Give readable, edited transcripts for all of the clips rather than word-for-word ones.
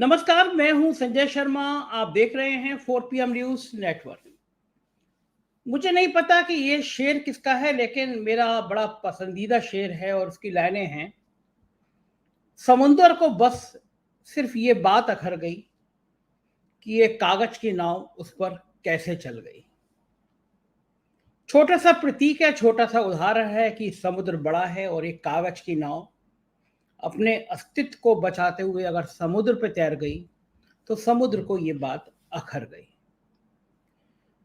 नमस्कार, मैं हूं संजय शर्मा। आप देख रहे हैं 4 PM न्यूज नेटवर्क। मुझे नहीं पता कि ये शेर किसका है, लेकिन मेरा बड़ा पसंदीदा शेर है और उसकी लाइनें हैं। समुंदर को बस सिर्फ ये बात अखर गई कि ये कागज की नाव उस पर कैसे चल गई। छोटा सा प्रतीक है, छोटा सा उदाहरण है कि समुद्र बड़ा है और एक कागज की नाव अपने अस्तित्व को बचाते हुए अगर समुद्र पर तैर गई तो समुद्र को ये बात अखर गई।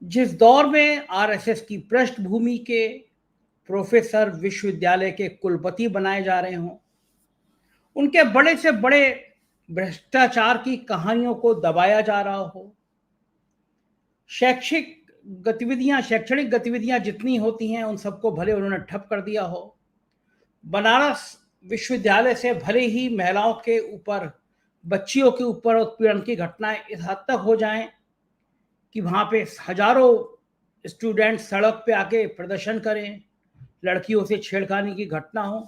जिस दौर में आरएसएस की पृष्ठभूमि के प्रोफेसर विश्वविद्यालय के कुलपति बनाए जा रहे हों, उनके बड़े से बड़े भ्रष्टाचार की कहानियों को दबाया जा रहा हो, शैक्षणिक गतिविधियां जितनी होती हैं उन सबको भले उन्होंने ठप कर दिया हो। बनारस विश्वविद्यालय से भले ही महिलाओं के ऊपर, बच्चियों के ऊपर उत्पीड़न की घटनाएं इस हद तक हो जाएं कि वहां पे हजारों स्टूडेंट सड़क पे आके प्रदर्शन करें, लड़कियों से छेड़खानी की घटना हो,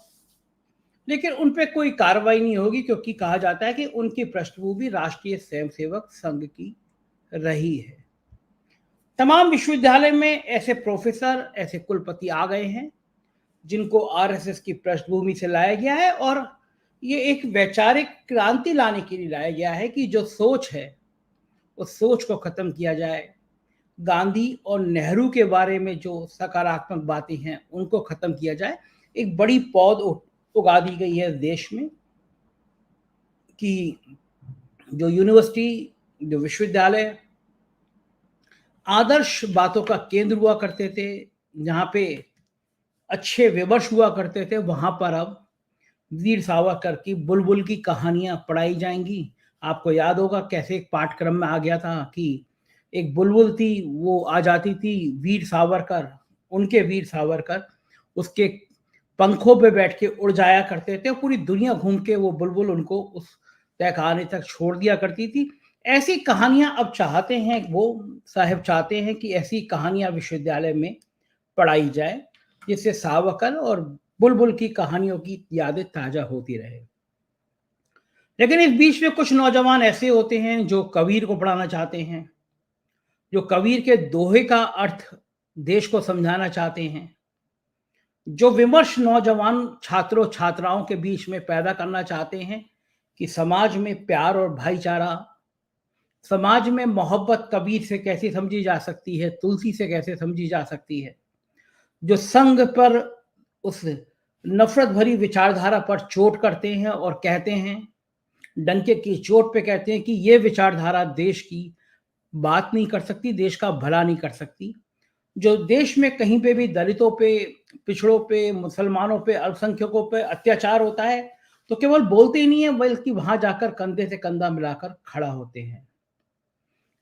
लेकिन उन पे कोई कार्रवाई नहीं होगी, क्योंकि कहा जाता है कि उनकी पृष्ठभूमि राष्ट्रीय स्वयंसेवक संघ की रही है। तमाम विश्वविद्यालय में ऐसे प्रोफेसर, ऐसे कुलपति आ गए हैं जिनको आरएसएस की पृष्ठभूमि से लाया गया है, और ये एक वैचारिक क्रांति लाने के लिए लाया गया है कि जो सोच है उस सोच को खत्म किया जाए। गांधी और नेहरू के बारे में जो सकारात्मक बातें हैं उनको खत्म किया जाए। एक बड़ी पौध उगा दी गई है देश में कि जो यूनिवर्सिटी, जो विश्वविद्यालय आदर्श बातों का केंद्र हुआ करते थे, जहाँ पे अच्छे विमर्श हुआ करते थे, वहां पर अब वीर सावरकर की बुलबुल की कहानियां पढ़ाई जाएंगी। आपको याद होगा कैसे एक पाठ्यक्रम में आ गया था कि एक बुलबुल थी, वो आ जाती थी, वीर सावरकर, उनके वीर सावरकर उसके पंखों पे बैठ के उड़ जाया करते थे, पूरी दुनिया घूम के वो बुलबुल उनको उस तहखाने तक छोड़ दिया करती थी। ऐसी कहानियां अब चाहते हैं, वो साहब चाहते हैं कि ऐसी कहानियां विश्वविद्यालय में पढ़ाई जाए, जिससे सावरकर और बुलबुल की कहानियों की यादें ताजा होती रहे। लेकिन इस बीच में कुछ नौजवान ऐसे होते हैं जो कबीर को पढ़ाना चाहते हैं, जो कबीर के दोहे का अर्थ देश को समझाना चाहते हैं, जो विमर्श नौजवान छात्रों छात्राओं के बीच में पैदा करना चाहते हैं कि समाज में प्यार और भाईचारा, समाज में मोहब्बत कबीर से कैसे समझी जा सकती है, तुलसी से कैसे समझी जा सकती है, जो संघ पर, उस नफरत भरी विचारधारा पर चोट करते हैं और कहते हैं, डंके की चोट पे कहते हैं कि ये विचारधारा देश की बात नहीं कर सकती, देश का भला नहीं कर सकती। जो देश में कहीं पे भी दलितों पे, पिछड़ों पे, मुसलमानों पे, अल्पसंख्यकों पे अत्याचार होता है तो केवल बोलते ही नहीं है, बल्कि वहां जाकर कंधे से कंधा मिलाकर खड़ा होते हैं।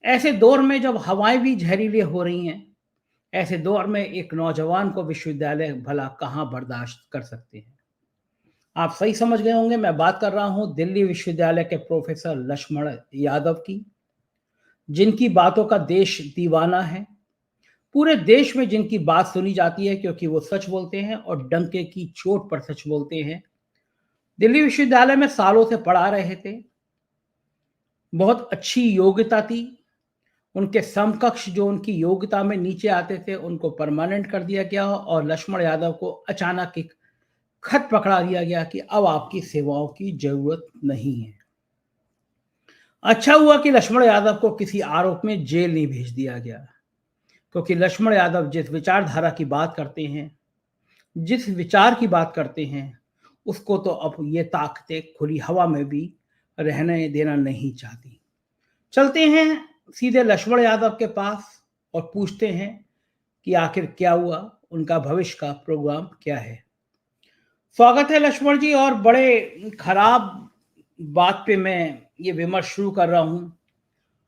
ऐसे दौर में जब हवाएं भी जहरीली हो रही हैं, ऐसे दौर में एक नौजवान को विश्वविद्यालय भला कहाँ बर्दाश्त कर सकते हैं। आप सही समझ गए होंगे, मैं बात कर रहा हूं दिल्ली विश्वविद्यालय के प्रोफेसर लक्ष्मण यादव की, जिनकी बातों का देश दीवाना है। पूरे देश में जिनकी बात सुनी जाती है क्योंकि वो सच बोलते हैं और डंके की चोट पर सच बोलते हैं। दिल्ली विश्वविद्यालय में सालों से पढ़ा रहे थे, बहुत अच्छी योग्यता थी। उनके समकक्ष जो उनकी योग्यता में नीचे आते थे उनको परमानेंट कर दिया गया, और लक्ष्मण यादव को अचानक एक खत पकड़ा दिया गया कि अब आपकी सेवाओं की जरूरत नहीं है। अच्छा हुआ कि लक्ष्मण यादव को किसी आरोप में जेल नहीं भेज दिया गया, क्योंकि लक्ष्मण यादव जिस विचारधारा की बात करते हैं, जिस विचार की बात करते हैं, उसको तो अब ये ताकतें खुली हवा में भी रहने देना नहीं चाहती। चलते हैं सीधे लक्ष्मण यादव के पास और पूछते हैं कि आखिर क्या हुआ, उनका भविष्य का प्रोग्राम क्या है। स्वागत है लक्ष्मण जी, और बड़े खराब बात पे मैं ये विमर्श शुरू कर रहा हूँ।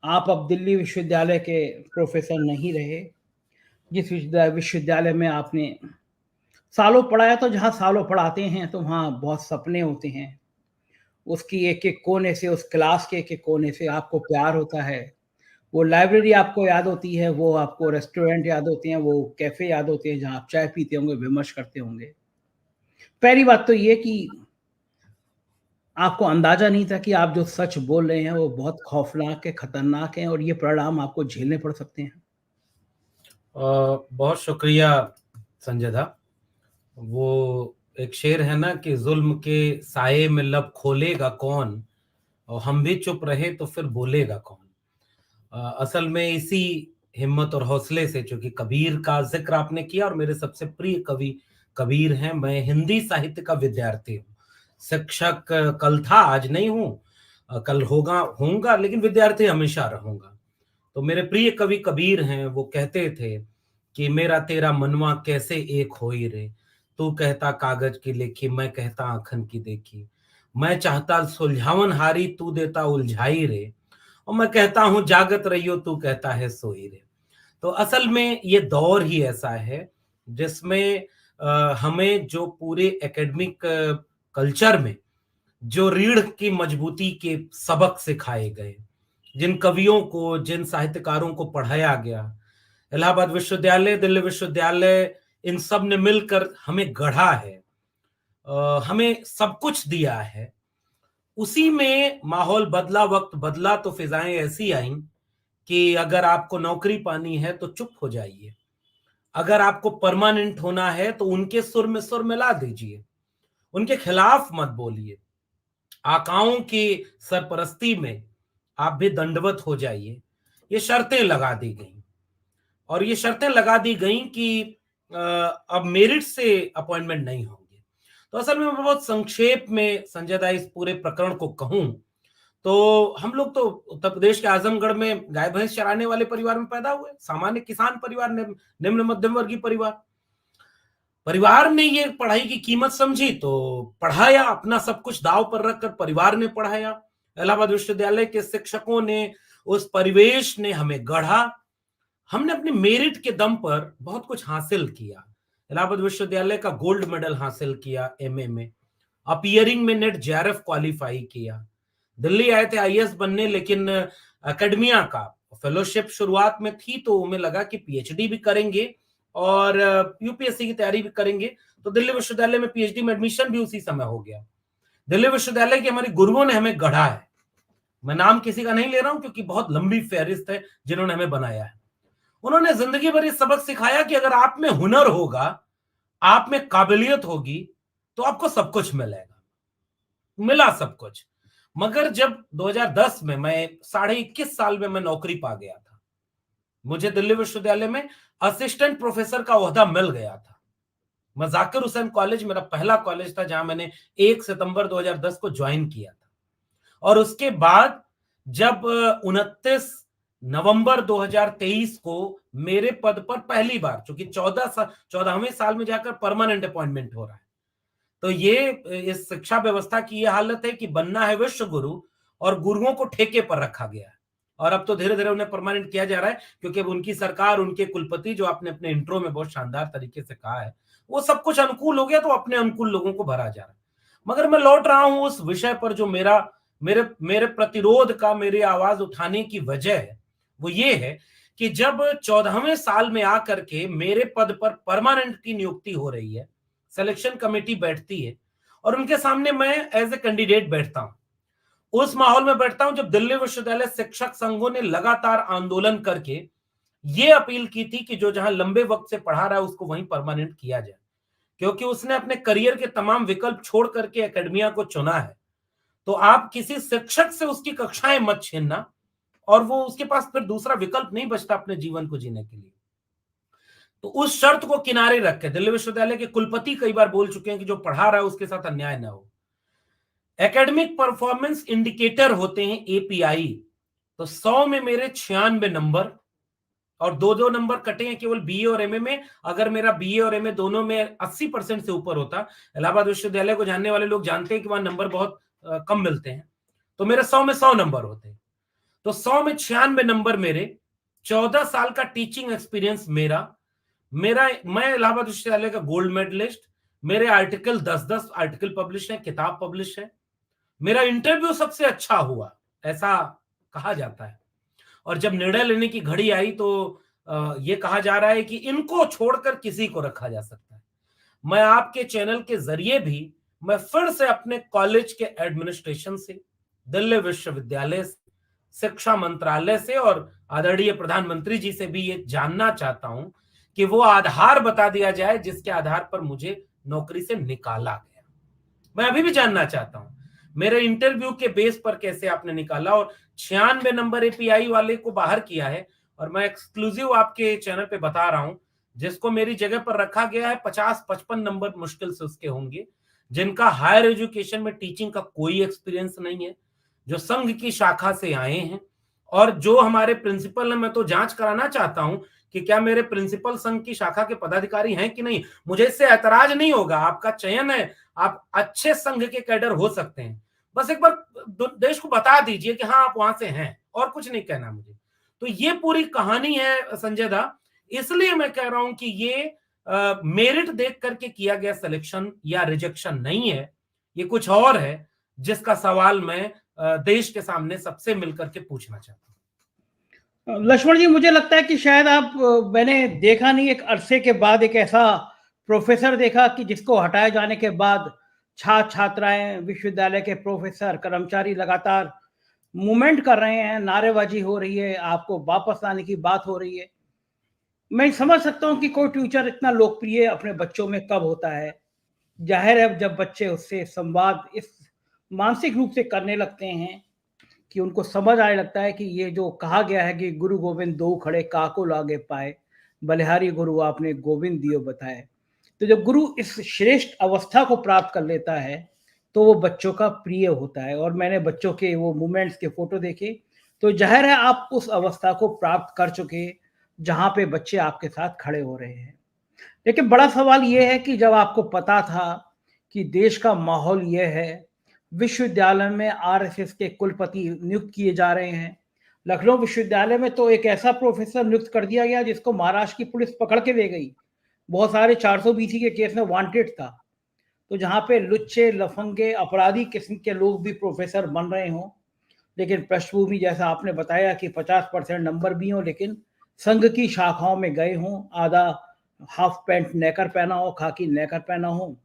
आप अब दिल्ली विश्वविद्यालय के प्रोफेसर नहीं रहे, जिस विश्वविद्यालय में आपने सालों पढ़ाया, तो जहाँ सालों पढ़ाते हैं तो वहाँ बहुत सपने होते हैं, उसकी एक एक कोने से, उस क्लास के एक एक कोने से आपको प्यार होता है। वो लाइब्रेरी आपको याद होती है, वो आपको रेस्टोरेंट याद होते हैं, वो कैफे याद होते हैं जहाँ आप चाय पीते होंगे, विमर्श करते होंगे। पहली बात तो ये कि आपको अंदाजा नहीं था कि आप जो सच बोल रहे हैं वो बहुत खौफनाक है, खतरनाक है और ये परिणाम आपको झेलने पड़ सकते हैं? बहुत शुक्रिया संजय दा। वो एक शेर है ना कि जुल्म के साये में लब खोलेगा कौन, और हम भी चुप रहे तो फिर बोलेगा कौन। असल में इसी हिम्मत और हौसले से, चूंकि कबीर का जिक्र आपने किया और मेरे सबसे प्रिय कवि कबीर हैं, मैं हिंदी साहित्य का विद्यार्थी हूँ। शिक्षक कल था, आज नहीं हूँ, कल होऊंगा, लेकिन विद्यार्थी हमेशा रहूंगा। तो मेरे प्रिय कवि कबीर हैं, वो कहते थे कि मेरा तेरा मनवा कैसे एक होई रे, तू कहता कागज की लेखी, मैं कहता आंखन की देखी, मैं चाहता सुलझावन हारी, तू देता उलझाई रे, और मैं कहता हूं जागत रहियो, तू कहता है सोई रे। तो असल में ये दौर ही ऐसा है जिसमें हमें जो पूरे एकेडमिक कल्चर में जो रीढ़ की मजबूती के सबक सिखाए गए, जिन कवियों को, जिन साहित्यकारों को पढ़ाया गया, इलाहाबाद विश्वविद्यालय, दिल्ली विश्वविद्यालय, इन सब ने मिलकर हमें गढ़ा है, हमें सब कुछ दिया है। उसी में माहौल बदला, वक्त बदला, तो फिजाएं ऐसी आईं कि अगर आपको नौकरी पानी है तो चुप हो जाइए, अगर आपको परमानेंट होना है तो उनके सुर में सुर मिला दीजिए, उनके खिलाफ मत बोलिए, आकाओं की सरपरस्ती में आप भी दंडवत हो जाइए। ये शर्तें लगा दी गई, और ये शर्तें लगा दी गई कि अब मेरिट से अपॉइंटमेंट नहीं होंगे। तो असल में मैं बहुत संक्षेप में संजय दा इस पूरे प्रकरण को कहूं तो हम लोग तो उत्तर प्रदेश के आजमगढ़ में गाय भैंस चराने वाले परिवार में पैदा हुए, सामान्य किसान परिवार, निम्न मध्यम वर्गीय परिवार। परिवार ने ये पढ़ाई की कीमत समझी तो पढ़ाया, अपना सब कुछ दांव पर रखकर परिवार ने पढ़ाया। इलाहाबाद विश्वविद्यालय के शिक्षकों ने, उस परिवेश ने हमें गढ़ा। हमने अपने मेरिट के दम पर बहुत कुछ हासिल किया। इलाहाबाद विश्वविद्यालय का गोल्ड मेडल हासिल किया एमए में, अपियरिंग में नेट जेआरएफ क्वालिफाई किया। दिल्ली आए थे आईएएस बनने, लेकिन एकेडमिया का फेलोशिप शुरुआत में थी तो हमें लगा कि पीएचडी भी करेंगे और यूपीएससी की तैयारी भी करेंगे, तो दिल्ली विश्वविद्यालय में पीएचडी में एडमिशन भी उसी समय हो गया। दिल्ली विश्वविद्यालय के हमारे गुरुओं ने हमें गढ़ा है। मैं नाम किसी का नहीं ले रहा हूं क्योंकि बहुत लंबी फहरिस्त है जिन्होंने हमें बनाया है। उन्होंने जिंदगी भर ये सबक सिखाया कि अगर आप में हुनर होगा, आप में काबिलियत होगी, तो आपको सब कुछ मिलेगा। मिला सब कुछ। मगर जब 2010 में मैं 21.5 साल में मैं नौकरी पा गया था, मुझे दिल्ली विश्वविद्यालय में असिस्टेंट प्रोफेसर का ओहदा मिल गया था। मैं जाकिर हुसैन कॉलेज मेरा पहला कॉलेज था जहां मैंने 1 सितंबर 2010 को ज्वाइन किया था। और उसके बाद जब 29 नवंबर 2023 को मेरे पद पर पहली बार, चूंकि 14वें साल में जाकर परमानेंट अपॉइंटमेंट हो रहा है, तो ये इस शिक्षा व्यवस्था की ये हालत है कि बनना है विश्व गुरु और गुरुओं को ठेके पर रखा गया है। और अब तो धीरे धीरे उन्हें परमानेंट किया जा रहा है क्योंकि अब उनकी सरकार, उनके कुलपति, जो आपने अपने इंट्रो में बहुत शानदार तरीके से कहा है, वो सब कुछ अनुकूल हो गया, तो अपने अनुकूल लोगों को भरा जा रहा है। मगर मैं लौट रहा हूं उस विषय पर जो मेरा मेरे मेरे प्रतिरोध का, मेरी आवाज उठाने की वजह है। वो ये है कि जब 14वें साल में आकर के मेरे पद पर परमानेंट की नियुक्ति हो रही है, सिलेक्शन कमेटी बैठती है और उनके सामने मैं एज ए कैंडिडेट बैठता हूं, उस माहौल में बैठता हूं जब दिल्ली विश्वविद्यालय शिक्षक संघों ने लगातार आंदोलन करके ये अपील की थी कि जो जहां लंबे वक्त से पढ़ा रहा है उसको वहीं परमानेंट किया जाए, क्योंकि उसने अपने करियर के तमाम विकल्प छोड़ करके एकेडमिया को चुना है। तो आप किसी शिक्षक से उसकी कक्षाएं मत छीनना, और वो उसके पास फिर दूसरा विकल्प नहीं बचता अपने जीवन को जीने के लिए। तो उस शर्त को किनारे रख के दिल्ली विश्वविद्यालय के कुलपति कई बार बोल चुके हैं कि जो पढ़ा रहा है उसके साथ अन्याय ना हो। एकेडमिक परफॉर्मेंस इंडिकेटर होते हैं एपीआई, तो 100 में मेरे 96 नंबर, और दो दो नंबर कटे हैं केवल बीए और एमए में। अगर मेरा बीए और एमए दोनों में 80% से ऊपर होता, इलाहाबाद विश्वविद्यालय को जानने वाले लोग जानते हैं कि वहां नंबर बहुत कम मिलते हैं, तो मेरे 100 में 100 नंबर होते। तो 100 में 96 नंबर मेरे, 14 साल का टीचिंग एक्सपीरियंस मेरा मेरा मैं इलाहाबाद विश्वविद्यालय का गोल्ड मेडलिस्ट, मेरे आर्टिकल 10-10 आर्टिकल पब्लिश है, किताब पब्लिश है, मेरा इंटरव्यू सबसे अच्छा हुआ, ऐसा कहा जाता है। और जब निर्णय लेने की घड़ी आई तो ये कहा जा रहा है कि इनको छोड़कर किसी को रखा जा सकता है। मैं आपके चैनल के जरिए भी मैं फिर से अपने कॉलेज के एडमिनिस्ट्रेशन से, दिल्ली विश्वविद्यालय से, शिक्षा मंत्रालय से और आदरणीय प्रधानमंत्री जी से भी ये जानना चाहता हूं कि वो आधार बता दिया जाए जिसके आधार पर मुझे नौकरी से निकाला गया। मैं अभी भी जानना चाहता हूं मेरे इंटरव्यू के बेस पर कैसे आपने निकाला, और 96 नंबर एपीआई वाले को बाहर किया है। और मैं एक्सक्लूसिव आपके चैनल पे बता रहा हूं, जिसको मेरी जगह पर रखा गया है 50-55 नंबर मुश्किल से उसके होंगे, जिनका हायर एजुकेशन में टीचिंग का कोई एक्सपीरियंस नहीं है, जो संघ की शाखा से आए हैं, और जो हमारे प्रिंसिपल हैं। मैं तो जांच कराना चाहता हूं कि क्या मेरे प्रिंसिपल संघ की शाखा के पदाधिकारी हैं कि नहीं। मुझे इससे ऐतराज नहीं होगा, आपका चयन है, आप अच्छे संघ के कैडर हो सकते हैं। बस एक बार देश को बता दीजिए कि हाँ आप वहां से हैं, और कुछ नहीं कहना मुझे। तो ये पूरी कहानी है संजय दा। इसलिए मैं कह रहा हूं कि ये मेरिट देख करके किया गया सिलेक्शन या रिजेक्शन नहीं है, ये कुछ और है, जिसका सवाल मैं देश के सामने सबसे मिलकर के पूछना चाहता हूं। लक्ष्मण जी, मुझे लगता है कि शायद मैंने देखा नहीं, एक अरसे के बाद एक ऐसा प्रोफेसर देखा कि जिसको हटाए जाने के बाद छात्र छात्राएं, विश्वविद्यालय के प्रोफेसर, कर्मचारी लगातार मूवमेंट कर रहे हैं, नारेबाजी हो रही है, आपको वापस लाने की बात हो रही है। मैं समझ सकता हूँ कि कोई टीचर इतना लोकप्रिय अपने बच्चों में कब होता है। जाहिर है जब बच्चे उससे संवाद इस मानसिक रूप से करने लगते हैं कि उनको समझ आने लगता है कि ये जो कहा गया है कि गुरु गोविंद दो खड़े काको लागे पाए, बलिहारी गुरु आपने गोविंद दियो बताए। तो जब गुरु इस श्रेष्ठ अवस्था को प्राप्त कर लेता है तो वो बच्चों का प्रिय होता है। और मैंने बच्चों के वो मोमेंट्स के फोटो देखे, तो जाहिर है आप उस अवस्था को प्राप्त कर चुके जहां पे बच्चे आपके साथ खड़े हो रहे हैं। लेकिन बड़ा सवाल ये है कि जब आपको पता था कि देश का माहौल ये है, विश्वविद्यालय में आरएसएस के कुलपति नियुक्त किए जा रहे हैं। लखनऊ विश्वविद्यालय में तो एक ऐसा प्रोफेसर नियुक्त कर दिया गया जिसको महाराष्ट्र की पुलिस पकड़ के ले गई, बहुत सारे 420 के केस में वांटेड था। तो जहाँ पे लुच्चे, लफंगे, अपराधी किस्म के लोग भी प्रोफेसर बन रहे हों, लेकिन पृष्ठभूमि जैसा आपने बताया कि 50% नंबर भी हों, लेकिन संघ की शाखाओं में गए हों, आधा हाफ पैंट नेकर पहना हो, खाकी नेकर पहना हो,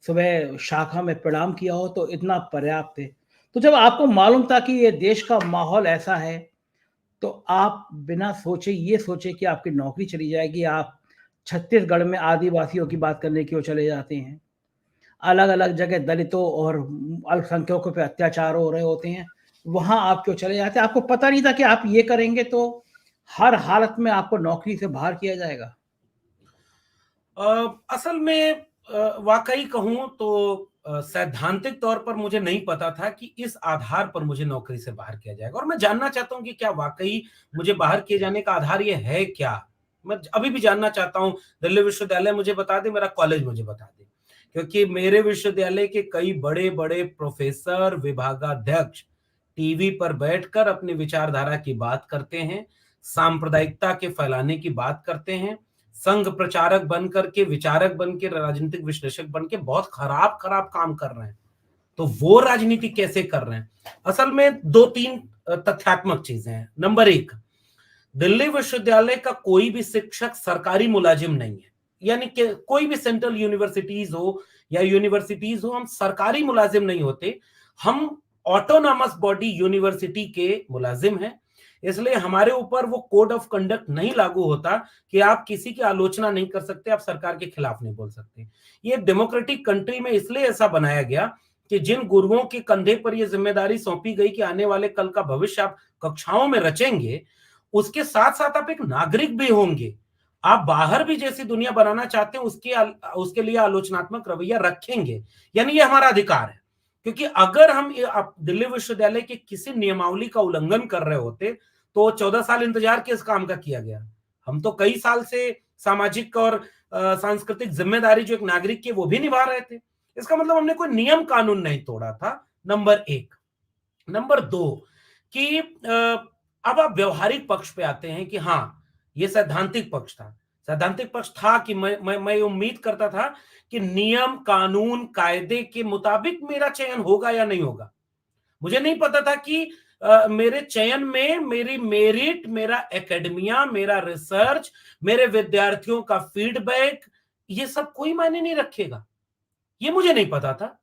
सुबह शाखा में प्रणाम किया हो, तो इतना पर्याप्त है। तो जब आपको मालूम था कि ये देश का माहौल ऐसा है, तो आप बिना सोचे ये सोचे कि आपकी नौकरी चली जाएगी, आप छत्तीसगढ़ में आदिवासियों की बात करने क्यों चले जाते हैं? अलग अलग जगह दलितों और अल्पसंख्यकों पे अत्याचार हो रहे होते हैं, वहां आप क्यों चले जाते हैं? आपको पता नहीं था कि आप ये करेंगे तो हर हालत में आपको नौकरी से बाहर किया जाएगा? असल में वाकई कहूं तो सैद्धांतिक तौर पर मुझे नहीं पता था कि इस आधार पर मुझे नौकरी से बाहर किया जाएगा। और मैं जानना चाहता हूं कि क्या वाकई मुझे बाहर किए जाने का आधार ये है क्या। मैं अभी भी जानना चाहता हूं। दिल्ली विश्वविद्यालय मुझे बता दे, मेरा कॉलेज मुझे बता दे, क्योंकि मेरे विश्वविद्यालय के कई बड़े बड़े प्रोफेसर, विभागाध्यक्ष टीवी पर बैठकर अपनी विचारधारा की बात करते हैं, सांप्रदायिकता के फैलाने की बात करते हैं, संघ प्रचारक बनकर के, विचारक बन के, राजनीतिक विश्लेषक बन के बहुत खराब खराब काम कर रहे हैं। तो वो राजनीति कैसे कर रहे हैं? असल में 2-3 तथ्यात्मक चीजें हैं। नंबर 1, दिल्ली विश्वविद्यालय का कोई भी शिक्षक सरकारी मुलाजिम नहीं है। यानी कि कोई भी सेंट्रल यूनिवर्सिटीज हो या यूनिवर्सिटीज हो, हम सरकारी मुलाजिम नहीं होते, हम ऑटोनॉमस बॉडी यूनिवर्सिटी के मुलाजिम हैं। इसलिए हमारे ऊपर वो कोड ऑफ कंडक्ट नहीं लागू होता कि आप किसी की आलोचना नहीं कर सकते, आप सरकार के खिलाफ नहीं बोल सकते। ये डेमोक्रेटिक कंट्री में इसलिए ऐसा बनाया गया कि जिन गुरुओं के कंधे पर यह जिम्मेदारी सौंपी गई कि आने वाले कल का भविष्य आप कक्षाओं में रचेंगे, उसके साथ साथ आप एक नागरिक भी होंगे। आप बाहर भी जैसी दुनिया बनाना चाहते हैं, उसके लिए आलोचनात्मक रवैया रखेंगे। यानी ये हमारा अधिकार है। क्योंकि अगर हम दिल्ली विश्वविद्यालय के किसी नियमावली का उल्लंघन कर रहे होते तो 14 साल इंतजार किस काम का किया गया? हम तो कई साल से सामाजिक और सांस्कृतिक जिम्मेदारी जो एक नागरिक की वो भी निभा रहे थे। इसका मतलब हमने कोई नियम कानून नहीं तोड़ा था, नंबर 1। नंबर 2 कि अब आप व्यवहारिक पक्ष पे आते हैं कि हाँ, ये सैद्धांतिक पक्ष था। सैद्धांतिक पक्ष था कि मैं उम्मीद करता था कि नियम, कानून, कायदे के मुताबिक मेरा चयन होगा या नहीं होगा। मुझे नहीं पता था कि मेरे चयन में मेरी मेरिट, मेरा एकेडमिया, मेरा रिसर्च, मेरे विद्यार्थियों का फीडबैक, ये सब कोई मायने नहीं रखेगा। ये मुझे नहीं पता था।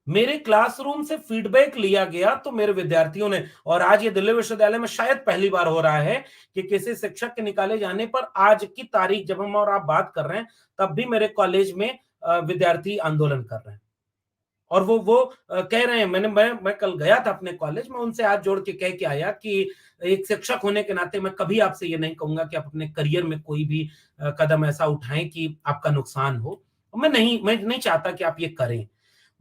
मेरे क्लासरूम से फीडबैक लिया गया तो मेरे विद्यार्थियों ने, और आज ये दिल्ली विश्वविद्यालय में शायद पहली बार हो रहा है कि किसी शिक्षक के निकाले जाने पर आज की तारीख जब हम और आप बात कर रहे हैं तब भी मेरे कॉलेज में विद्यार्थी आंदोलन कर रहे हैं। और वो कह रहे हैं, मैं कल गया था अपने कॉलेज में, उनसे हाथ जोड़ के कह के आया कि एक शिक्षक होने के नाते मैं कभी आपसे ये नहीं कहूंगा कि आप अपने करियर में कोई भी कदम ऐसा उठाएं कि आपका नुकसान हो। मैं नहीं चाहता कि आप ये करें।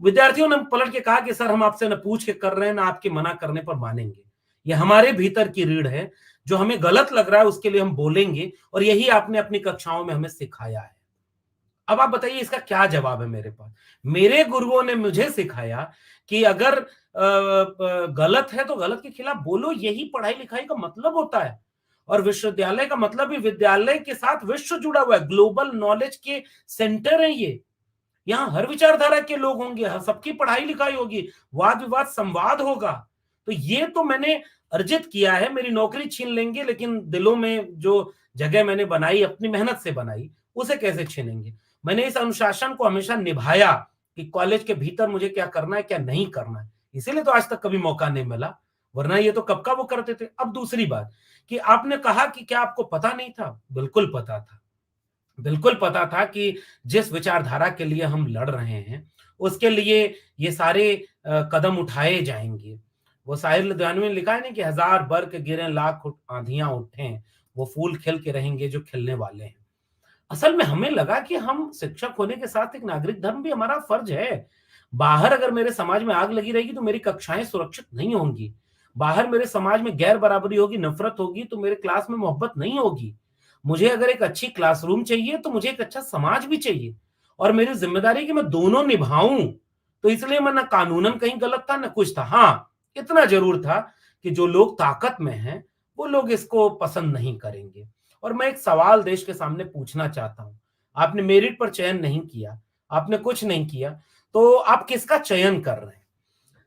विद्यार्थियों ने पलट के कहा कि सर हम आपसे न पूछ के कर रहे हैं, ना आपके मना करने पर मानेंगे। ये हमारे भीतर की रीढ़ है, जो हमें गलत लग रहा है उसके लिए हम बोलेंगे, और यही आपने अपनी कक्षाओं में हमें सिखाया है। अब आप बताइए इसका क्या जवाब है मेरे पास? मेरे गुरुओं ने मुझे सिखाया कि अगर गलत है तो गलत के खिलाफ बोलो, यही पढ़ाई लिखाई का मतलब होता है। और विश्वविद्यालय का मतलब भी विद्यालय के साथ विश्व जुड़ा हुआ है, ग्लोबल नॉलेज के सेंटर है ये। यहाँ हर विचारधारा के लोग होंगे, सबकी पढ़ाई लिखाई होगी, वाद विवाद संवाद होगा। तो ये तो मैंने अर्जित किया है। मेरी नौकरी छीन लेंगे, लेकिन दिलों में जो जगह मैंने बनाई, अपनी मेहनत से बनाई, उसे कैसे छीनेंगे? मैंने इस अनुशासन को हमेशा निभाया कि कॉलेज के भीतर मुझे क्या करना है, क्या नहीं करना है। इसीलिए तो आज तक कभी मौका नहीं मिला, वरना ये तो कब का वो करते थे। अब दूसरी बात कि आपने कहा कि क्या आपको पता नहीं था? बिल्कुल पता था। बिल्कुल पता था कि जिस विचारधारा के लिए हम लड़ रहे हैं, उसके लिए ये सारे कदम उठाए जाएँगे। वो शाहिर लुधियानवी ने लिखा है ना कि हज़ार बर्क गिरें, लाख आँधियाँ उठें, वो फूल खिल के रहेंगे जो खिलने वाले हैं। असल में हमें लगा कि हम शिक्षक होने के साथ एक नागरिक धर्म भी हमारा फर्ज है। बाहर अगर मेरे समाज में आग लगी रहेगी तो मेरी कक्षाएँ सुरक्षित नहीं होंगी। बाहर मेरे समाज में गैर बराबरी होगी, नफ़रत होगी, तो मेरे क्लास में मोहब्बत नहीं होगी। मुझे अगर एक अच्छी क्लासरूम चाहिए तो मुझे एक अच्छा समाज भी चाहिए, और मेरी ज़िम्मेदारी है कि मैं दोनों निभाऊँ। तो इसलिए मैं ना कानूनन कहीं गलत था, ना कुछ था। हाँ, इतना ज़रूर था कि जो लोग ताकत में हैं, वो लोग इसको पसंद नहीं करेंगे। और मैं एक सवाल देश के सामने पूछना चाहता हूँ। आपने मेरिट पर चयन नहीं किया, आपने कुछ नहीं किया, तो आप किसका चयन कर रहे हैं?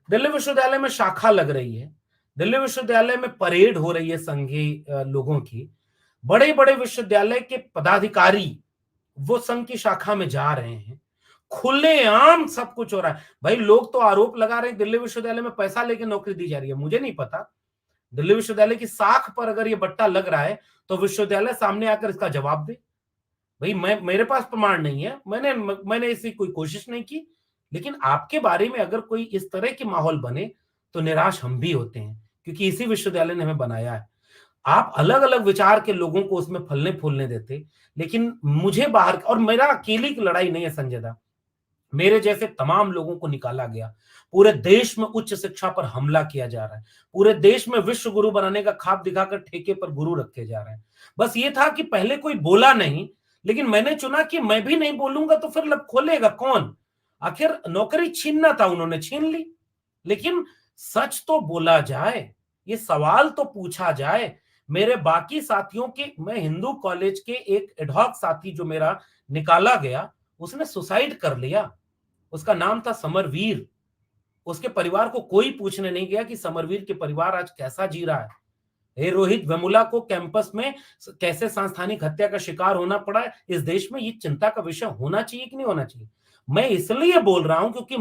दिल्ली विश्वविद्यालय में शाखा लग रही है, दिल्ली विश्वविद्यालय में परेड हो रही है संघी लोगों की, बड़े-बड़े विश्वविद्यालय के पदाधिकारी वो संघ की शाखा में जा रहे हैं, खुलेआम सब कुछ हो रहा है। भाई लोग तो आरोप लगा रहे हैं दिल्ली विश्वविद्यालय में पैसा लेके नौकरी दी जा रही है, मुझे नहीं पता। दिल्ली विश्वविद्यालय की साख पर अगर ये बट्टा लग रहा है, तो विश्वविद्यालय सामने आकर इसका जवाब दे। भई मेरे पास प्रमाण नहीं है, मैंने ऐसी कोई कोशिश नहीं की, लेकिन आपके बारे में अगर कोई इस तरह के माहौल बने, तो निराश हम भी होते हैं, क्योंकि इसी विश्वविद्यालय ने हमें बनाया है। आप अलग-अलग विचार के लोगों को उसमें फलने-फूलने देते, लेकिन मुझे बाहर, और मेरा अकेले की लड़ाई नहीं है संजय दा, मेरे जैसे तमाम लोगों को निकाला गया। पूरे देश में उच्च शिक्षा पर हमला किया जा रहा है। पूरे देश में विश्व गुरु बनाने का ख्वाब दिखाकर ठेके पर गुरु रखे जा रहे हैं। बस ये था कि पहले कोई बोला नहीं, लेकिन मैंने चुना कि मैं भी नहीं बोलूंगा तो फिर लब खोलेगा कौन? आखिर नौकरी छीनना था, उन्होंने छीन ली। लेकिन सच तो बोला जाए, ये सवाल तो पूछा जाए। मेरे बाकी साथियों के, मैं हिंदू कॉलेज के एक एडहॉक साथी जो मेरा निकाला गया, उसने सुसाइड कर लिया। उसका नाम था समरवीर। उसके परिवार को कोई पूछने नहीं गया कि समरवीर के परिवार आज कैसा जी रहा है। हे रोहित वेमुला को कैंपस में कैसे सांस्थानिक हत्या का शिकार होना पड़ा है, इस देश में ये चिंता का विषय होना चाहिए कि नहीं होना चाहिए? मैं इसलिए बोल रहा हूं क्योंकि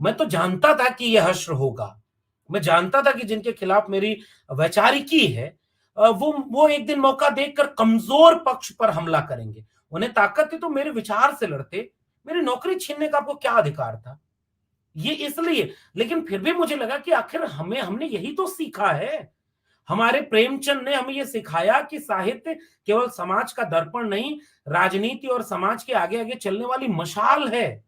मैं तो जानता था कि यह हश्र होगा। मैं जानता था कि जिनके खिलाफ मेरी वैचारिकी है, वो एक दिन मौका देखकर कमजोर पक्ष पर हमला करेंगे। उन्हें ताकत थी तो मेरे विचार से लड़ते, मेरी नौकरी छीनने का आपको क्या अधिकार था? ये इसलिए, लेकिन फिर भी मुझे लगा कि आखिर हमने यही तो सीखा है। हमारे प्रेमचंद ने हमें यह सिखाया कि साहित्य केवल समाज का दर्पण नहीं, राजनीति और समाज के आगे आगे चलने वाली मशाल है।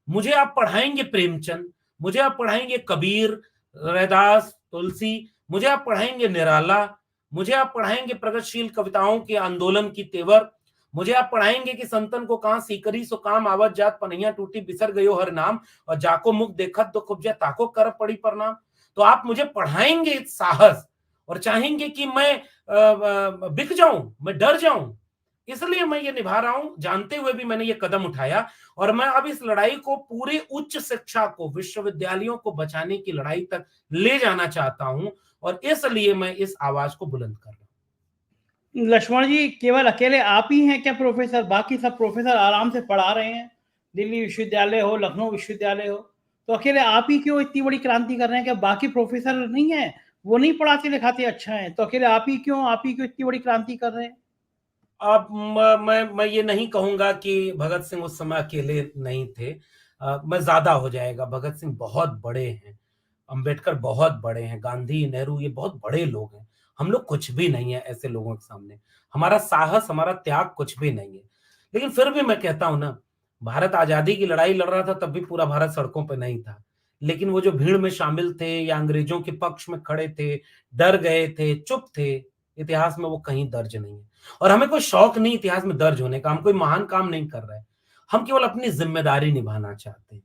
मुझे आप पढ़ाएंगे प्रेमचंद, मुझे आप पढ़ाएंगे कबीर, रैदास, तुलसी, मुझे आप पढ़ाएंगे निराला, मुझे आप पढ़ाएंगे प्रगतिशील कविताओं के आंदोलन की तेवर, मुझे आप पढ़ाएंगे कि संतन को कहां सीकरी सो काम आवत जात, पनैया टूटी बिसर गयो हर नाम, और जाको मुख देखत तो खुब जा ताको कर पड़ी प्रणाम। तो आप मुझे पढ़ाएंगे साहस, और चाहेंगे कि मैं बिक जाऊं, मैं डर जाऊं। इसलिए मैं ये निभा रहा हूं, जानते हुए भी मैंने ये कदम उठाया, और मैं अब इस लड़ाई को पूरी उच्च शिक्षा को, विश्वविद्यालयों को बचाने की लड़ाई तक ले जाना चाहता हूं, और इसलिए मैं इस आवाज को बुलंद कर रहा हूं। लक्ष्मण जी, केवल अकेले आप ही हैं क्या प्रोफेसर? बाकी सब प्रोफेसर आराम से पढ़ा रहे हैं, दिल्ली विश्वविद्यालय हो, लखनऊ विश्वविद्यालय हो, तो अकेले आप ही क्यों इतनी बड़ी क्रांति कर रहे हैं? क्या बाकी प्रोफेसर नहीं है, वो नहीं पढ़ाते लिखाते अच्छा है, तो अकेले आप ही क्यों इतनी बड़ी क्रांति कर रहे हैं? अब मैं ये नहीं कहूंगा कि भगत सिंह उस समय अकेले नहीं थे। मैं ज्यादा हो जाएगा। भगत सिंह बहुत बड़े हैं, अंबेडकर बहुत बड़े हैं, गांधी नेहरू ये बहुत बड़े लोग हैं। हम लोग कुछ भी नहीं है ऐसे लोगों के सामने। हमारा साहस, हमारा त्याग कुछ भी नहीं है। लेकिन फिर भी मैं कहता हूं ना, भारत आजादी की लड़ाई लड़ रहा था तब भी पूरा भारत सड़कों पर नहीं था। लेकिन वो जो भीड़ में शामिल थे या अंग्रेजों के पक्ष में खड़े थे, डर गए थे, चुप थे, इतिहास में वो कहीं दर्ज नहीं है। और हमें कोई शौक नहीं इतिहास में दर्ज होने का। हम कोई महान काम नहीं कर रहे हैं। हम केवल अपनी जिम्मेदारी निभाना चाहते हैं।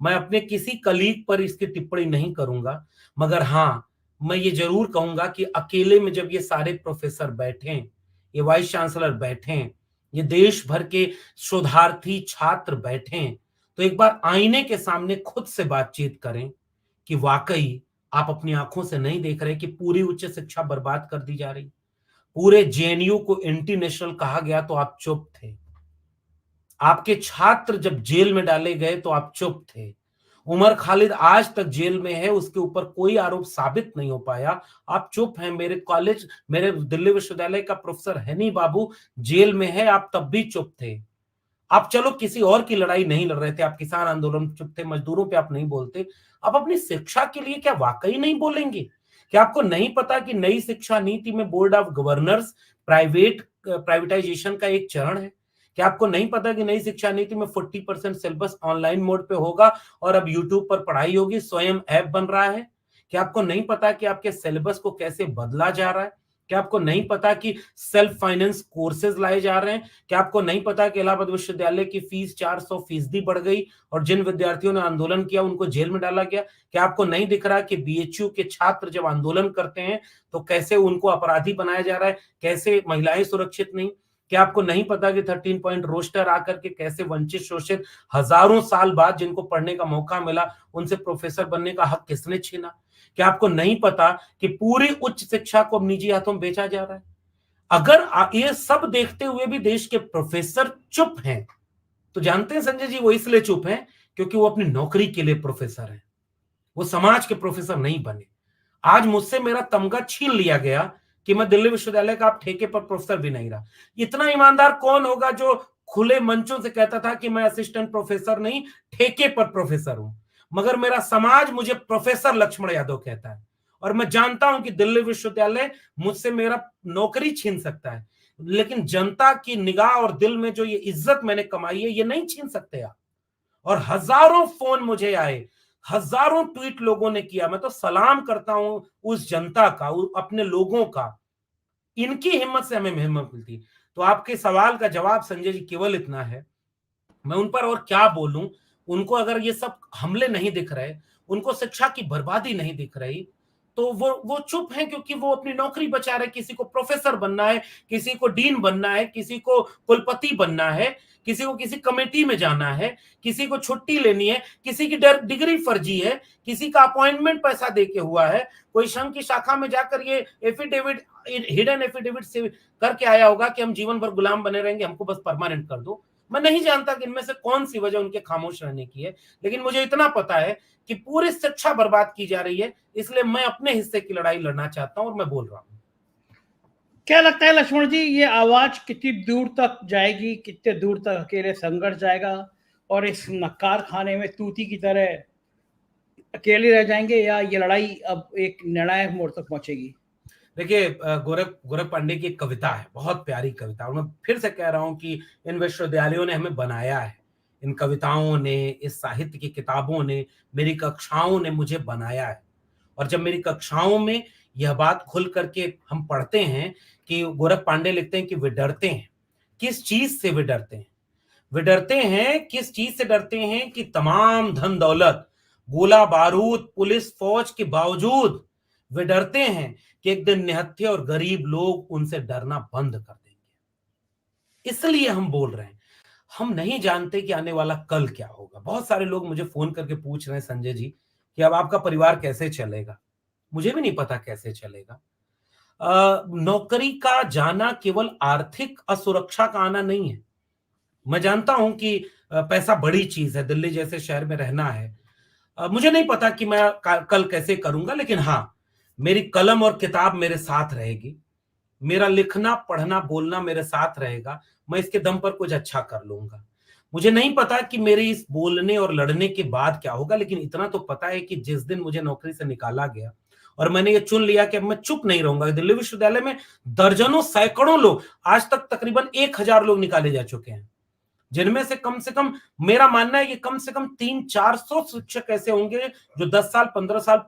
मैं अपने किसी कलीग पर इसकी टिप्पणी नहीं करूंगा, मगर हाँ, मैं ये जरूर कहूंगा कि अकेले में जब ये सारे प्रोफेसर बैठे, ये वाइस चांसलर बैठे, ये देश भर के शोधार्थी छात्र बैठे, तो एक बार आईने के सामने खुद से बातचीत करें कि वाकई आप अपनी आंखों से नहीं देख रहे कि पूरी उच्च शिक्षा बर्बाद कर दी जा रही। पूरे जेएनयू को एंटी नेशनल कहा गया तो आप चुप थे। आपके छात्र जब जेल में डाले गए तो आप चुप थे। उमर खालिद आज तक जेल में है, उसके ऊपर कोई आरोप साबित नहीं हो पाया, आप चुप हैं। मेरे दिल्ली विश्वविद्यालय का प्रोफेसर हैनी बाबू जेल में है, आप तब भी चुप थे। आप चलो किसी और की लड़ाई नहीं लड़ रहे थे, आप किसान आंदोलन में चुप थे, मजदूरों पे आप नहीं बोलते। आप अपनी शिक्षा के लिए क्या वाकई नहीं बोलेंगे? क्या आपको नहीं पता कि नई शिक्षा नीति में बोर्ड ऑफ गवर्नर्स प्राइवेटाइजेशन का एक चरण है? क्या आपको नहीं पता कि नई शिक्षा नीति में 40% सिलेबस ऑनलाइन मोड पे होगा और अब यूट्यूब पर पढ़ाई होगी, स्वयं ऐप बन रहा है? क्या आपको नहीं पता कि आपके सिलेबस को कैसे बदला जा रहा है? क्या आपको नहीं पता कि सेल्फ फाइनेंस कोर्सेज लाए जा रहे हैं? क्या आपको नहीं पता कि इलाहाबाद विश्वविद्यालय की फीस 400% बढ़ गई और जिन विद्यार्थियों ने आंदोलन किया उनको जेल में डाला गया? क्या आपको नहीं दिख रहा कि बीएचयू के छात्र जब आंदोलन करते हैं तो कैसे उनको अपराधी बनाया जा रहा है, कैसे महिलाएं सुरक्षित नहीं? क्या आपको नहीं पता कि 13 पॉइंट रोस्टर आकर के कैसे वंचित शोषित हजारों साल बाद जिनको पढ़ने का मौका मिला उनसे प्रोफेसर बनने का हक किसने छीना? क्या आपको नहीं पता कि पूरी उच्च शिक्षा को अब निजी हाथों में बेचा जा रहा है? अगर ये सब देखते हुए भी देश के प्रोफेसर चुप हैं, तो जानते हैं संजय जी, वो इसलिए चुप हैं क्योंकि वो अपनी नौकरी के लिए प्रोफेसर हैं। वो समाज के प्रोफेसर नहीं बने। आज मुझसे मेरा तमगा छीन लिया गया कि मैं दिल्ली विश्वविद्यालय का आप ठेके पर प्रोफेसर भी नहीं रहा। इतना ईमानदार कौन होगा जो खुले मंचों से कहता था कि मैं असिस्टेंट प्रोफेसर नहीं, ठेके पर प्रोफेसर हूं? मगर मेरा समाज मुझे प्रोफेसर लक्ष्मण यादव कहता है और मैं जानता हूं कि दिल्ली विश्वविद्यालय मुझसे मेरा नौकरी छीन सकता है, लेकिन जनता की निगाह और दिल में जो ये इज्जत मैंने कमाई है ये नहीं छीन सकते आप। और हजारों फोन मुझे आए, हजारों ट्वीट लोगों ने किया। मैं तो सलाम करता हूं उस जनता का, अपने लोगों का। इनकी हिम्मत से हमें हिम्मत मिलती। तो आपके सवाल का जवाब संजय जी केवल इतना है, मैं उन पर और क्या बोलूं। उनको अगर ये सब हमले नहीं दिख रहे, उनको शिक्षा की बर्बादी नहीं दिख रही, तो वो चुप हैं क्योंकि वो अपनी नौकरी बचा रहे। किसी को प्रोफेसर बनना है, किसी को डीन बनना है, किसी को कुलपति बनना है, किसी को किसी कमेटी में जाना है, किसी को छुट्टी लेनी है, किसी की डिग्री फर्जी है, किसी का अपॉइंटमेंट पैसा देके हुआ है, कोई संघ की शाखा में जाकर ये एफिडेविट, हिडन एफिडेविट से करके आया होगा कि हम जीवन भर गुलाम बने रहेंगे, हमको बस परमानेंट कर दो। मैं नहीं जानता कि इनमें से कौन सी वजह उनके खामोश रहने की है, लेकिन मुझे इतना पता है कि पूरी शिक्षा बर्बाद की जा रही है, इसलिए मैं अपने हिस्से की लड़ाई लड़ना चाहता हूं और मैं बोल रहा हूं। क्या लगता है लक्ष्मण जी, ये आवाज कितनी दूर तक जाएगी, कितने दूर तक अकेले संघर्ष जाएगा और इस नक्कार खाने में तूती की तरह अकेले रह जाएंगे, या ये लड़ाई अब एक निर्णायक मोड़ तक पहुंचेगी? देखिए, गोरख पांडे की एक कविता है, बहुत प्यारी कविता, और मैं फिर से कह रहा हूं कि इन विश्वविद्यालयों ने हमें बनाया है। इन कविताओं ने, इस साहित्य की किताबों ने, मेरी कक्षाओं ने मुझे बनाया है। और जब मेरी कक्षाओं में यह बात खुल करके हम पढ़ते हैं कि गोरख पांडे लिखते हैं कि वे डरते हैं। किस चीज से वे डरते हैं? वे डरते हैं, किस चीज से डरते हैं कि तमाम धन दौलत, गोला बारूद, पुलिस फौज के बावजूद वे डरते हैं कि एक दिन निहत्थे और गरीब लोग उनसे डरना बंद कर देंगे। इसलिए हम बोल रहे हैं। हम नहीं जानते कि आने वाला कल क्या होगा। बहुत सारे लोग मुझे फोन करके पूछ रहे हैं संजय जी कि अब आपका परिवार कैसे चलेगा। मुझे भी नहीं पता कैसे चलेगा। नौकरी का जाना केवल आर्थिक असुरक्षा का आना नहीं है। मैं जानता हूं कि पैसा बड़ी चीज है, दिल्ली जैसे शहर में रहना है, मुझे नहीं पता कि मैं कल कैसे करूंगा, लेकिन हाँ, मेरी कलम और किताब मेरे साथ रहेगी। मेरा लिखना, पढ़ना, बोलना मेरे साथ रहेगा। मैं इसके दम पर कुछ अच्छा कर लूंगा। मुझे नहीं पता कि मेरे इस बोलने और लड़ने के बाद क्या होगा, लेकिन इतना तो पता है कि जिस दिन मुझे नौकरी से निकाला गया और मैंने ये चुन लिया कि अब मैं चुप नहीं रहूंगा। दिल्ली विश्वविद्यालय में दर्जनों, सैकड़ों लोग, आज तक तकरीबन 1000 लोग निकाले जा चुके हैं, जिनमें से कम मेरा मानना है कि कम से कम 300-400 शिक्षक ऐसे होंगे जो 10 साल 15 साल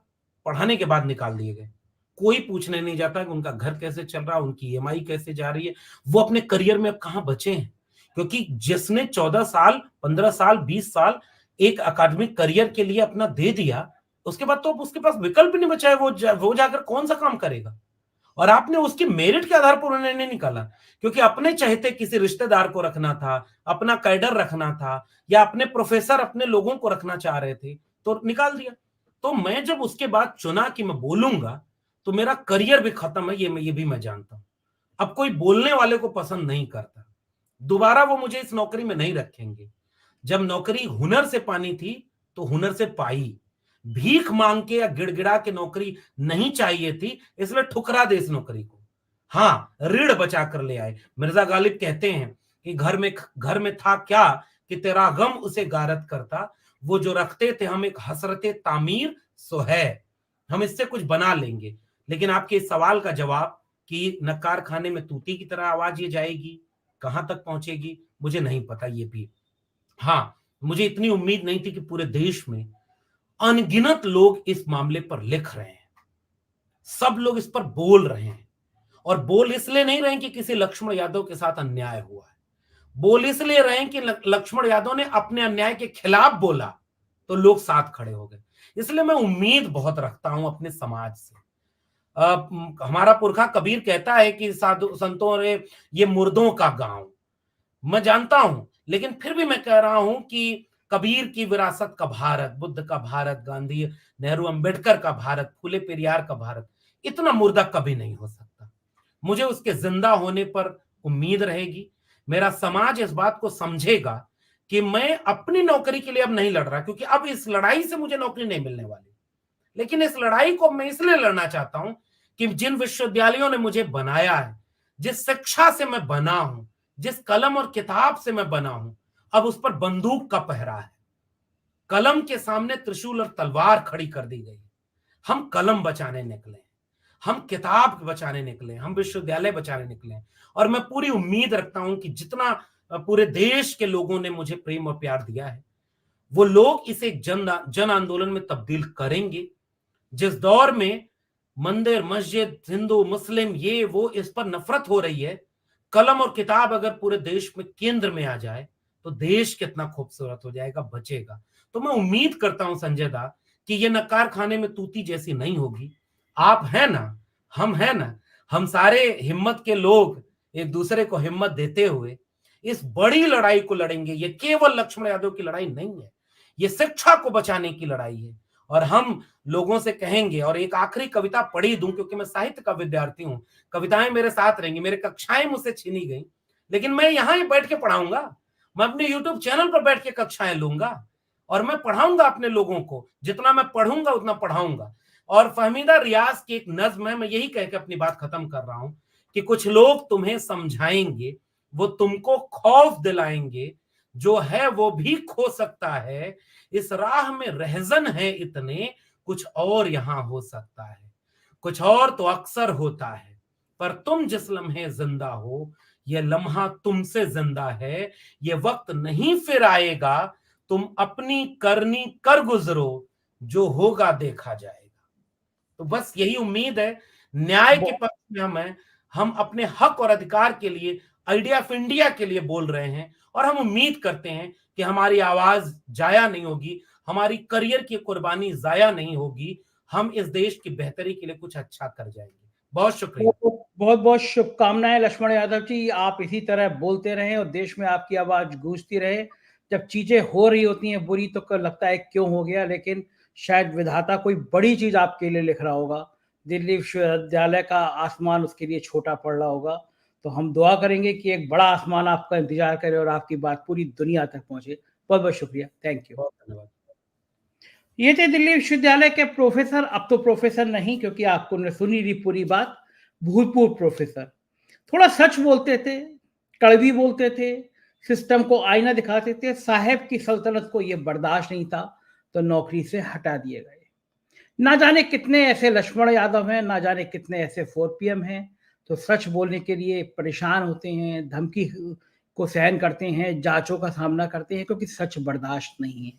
पढ़ाने के बाद निकाल दिए गए। कोई पूछने नहीं जाता कि उनका घर कैसे चल रहा है, उनकी ईएमआई कैसे जा रही है, वो अपने करियर में अब कहां बचे हैं। क्योंकि जिसने 14 साल 15 साल 20 साल एक अकादमिक करियर के लिए अपना दे दिया, उसके बाद तो उसके पास विकल्प नहीं बचा है। वो जाकर कौन सा काम करेगा। और आपने उसकी मेरिट के आधार पर उन्हें नहीं निकाला, क्योंकि अपने चाहते किसी रिश्तेदार को रखना था, अपना कैडर रखना था, या अपने प्रोफेसर, अपने लोगों को रखना चाह रहे थे, तो निकाल दिया। तो मैं जब उसके बाद चुना कि मैं बोलूंगा, तो मेरा करियर भी खत्म है, ये भी मैं जानता हूं। अब कोई बोलने वाले को पसंद नहीं करता, दोबारा वो मुझे इस नौकरी में नहीं रखेंगे। जब नौकरी हुनर से पानी थी तो हुनर से पाई, भीख मांग के या गिड़गिड़ा के नौकरी नहीं चाहिए थी, इसलिए ठुकरा दे इस नौकरी को। हाँ, ऋण बचा कर ले आए। मिर्जा गालिब कहते हैं कि घर में था क्या कि तेरा गम उसे गारत करता, वो जो रखते थे हम एक हसरते तामीर सो है। हम इससे कुछ बना लेंगे। लेकिन आपके इस सवाल का जवाब कि नक्कार खाने में तूती की तरह आवाज ये जाएगी, कहां तक पहुंचेगी, मुझे नहीं पता ये भी। हाँ, मुझे इतनी उम्मीद नहीं थी कि पूरे देश में अनगिनत लोग इस मामले पर लिख रहे हैं, सब लोग इस पर बोल रहे हैं। और बोल इसलिए नहीं रहे हैं कि किसी लक्ष्मण यादव के साथ अन्याय हुआ है, बोल इसलिए रहे हैं कि लक्ष्मण यादव ने अपने अन्याय के खिलाफ बोला तो लोग साथ खड़े हो गए। इसलिए मैं उम्मीद बहुत रखता हूं अपने समाज से। हमारा पुरखा कबीर कहता है कि साधु संतों ने ये मुर्दों का गांव, मैं जानता हूं, लेकिन फिर भी मैं कह रहा हूं कि कबीर की विरासत का भारत, बुद्ध का भारत, गांधी, नेहरू, अंबेडकर का भारत, फूले पेरियार का भारत इतना मुर्दा कभी नहीं हो सकता। मुझे उसके जिंदा होने पर उम्मीद रहेगी। मेरा समाज इस बात को समझेगा कि मैं अपनी नौकरी के लिए अब नहीं लड़ रहा, क्योंकि अब इस लड़ाई से मुझे नौकरी नहीं मिलने वाली। लेकिन इस लड़ाई को मैं इसलिए लड़ना चाहता हूं कि जिन विश्वविद्यालयों ने मुझे बनाया है, जिस शिक्षा से मैं बना हूं, जिस कलम और किताब से मैं बना हूं, अब उस पर बंदूक का पहरा है। कलम के सामने त्रिशूल और तलवार खड़ी कर दी गई। हम कलम बचाने निकले, हम किताब बचाने निकले, हम विश्वविद्यालय बचाने निकले। और मैं पूरी उम्मीद रखता हूं कि जितना पूरे देश के लोगों ने मुझे प्रेम और प्यार दिया है, वो लोग इसे जन आंदोलन में तब्दील करेंगे। जिस दौर में मंदिर, मस्जिद, हिंदू, मुस्लिम, ये वो इस पर नफरत हो रही है, कलम और किताब अगर पूरे देश में केंद्र में आ जाए तो देश कितना खूबसूरत हो जाएगा, बचेगा। तो मैं उम्मीद करता हूं संजय दा कि ये नक्कार खाने में तूती जैसी नहीं होगी। आप हैं ना, हम हैं ना, हम सारे हिम्मत के लोग एक दूसरे को हिम्मत देते हुए इस बड़ी लड़ाई को लड़ेंगे। ये केवल लक्ष्मण यादव की लड़ाई नहीं है, ये शिक्षा को बचाने की लड़ाई है। और हम लोगों से कहेंगे, और एक आखिरी कविता पढ़ी दूं क्योंकि मैं साहित्य का विद्यार्थी हूं, कविताएं मेरे साथ रहेंगी, मेरे कक्षाएं मुझसे छीनी गई, लेकिन मैं यहां ही बैठ के पढ़ाऊंगा। मैं अपने यूट्यूब चैनल पर बैठ के कक्षाएं लूंगा और मैं पढ़ाऊंगा अपने लोगों को। जितना मैं पढ़ूंगा उतना पढ़ाऊंगा। और फहमीदा रियाज की एक नज्म है, मैं यही कह के अपनी बात खत्म कर रहा हूं कि कुछ लोग तुम्हें समझाएंगे, वो तुमको खौफ दिलाएंगे, जो है वो भी खो सकता है, इस राह में रहजन है इतने, कुछ और यहां हो सकता है। कुछ और तो अक्सर होता है, पर तुम जिस लम्हे जिंदा हो, ये लम्हा तुमसे जिंदा है। ये वक्त नहीं फिर आएगा, तुम अपनी करनी कर गुजरो, जो होगा देखा जाएगा। तो बस यही उम्मीद है, न्याय के पक्ष में हम हैं, हम अपने हक और अधिकार के लिए, आइडिया ऑफ इंडिया के लिए बोल रहे हैं। और हम उम्मीद करते हैं कि हमारी आवाज जाया नहीं होगी, हमारी करियर की कुर्बानी जाया नहीं होगी। हम इस देश की बेहतरी के लिए कुछ अच्छा कर जाएंगे। बहुत शुक्रिया। बहुत बहुत शुभकामनाएं लक्ष्मण यादव जी, आप इसी तरह बोलते रहें और देश में आपकी आवाज गूंजती रहे। जब चीजें हो रही होती हैं बुरी तो लगता है क्यों हो गया, लेकिन शायद विधाता कोई बड़ी चीज आपके लिए लिख रहा होगा। दिल्ली विश्वविद्यालय का आसमान उसके लिए छोटा पड़ रहा होगा। तो हम दुआ करेंगे कि एक बड़ा आसमान आपका इंतजार करे और आपकी बात पूरी दुनिया तक पहुंचे। बहुत बहुत शुक्रिया, थैंक यू। बहुत धन्यवाद। ये थे दिल्ली विश्वविद्यालय के प्रोफेसर, अब तो प्रोफेसर नहीं क्योंकि आपको ने सुनी थी पूरी बात, भूतपूर्व प्रोफेसर। थोड़ा सच बोलते थे, कड़वी बोलते थे, सिस्टम को आईना दिखाते थे। साहेब की सल्तनत को ये बर्दाश्त नहीं था, तो नौकरी से हटा दिए गए। ना जाने कितने ऐसे लक्ष्मण यादव हैं, ना जाने कितने ऐसे 4PM हैं, तो सच बोलने के लिए परेशान होते हैं, धमकी को सहन करते हैं, जांचों का सामना करते हैं क्योंकि सच बर्दाश्त नहीं है।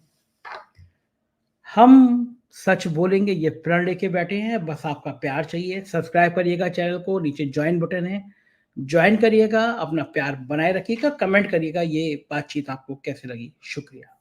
हम सच बोलेंगे, ये प्रण लेके बैठे हैं, बस आपका प्यार चाहिए। सब्सक्राइब करिएगा चैनल को, नीचे ज्वाइन बटन है, ज्वाइन करिएगा, अपना प्यार बनाए रखिएगा, कमेंट करिएगा ये बातचीत आपको कैसे लगी। शुक्रिया।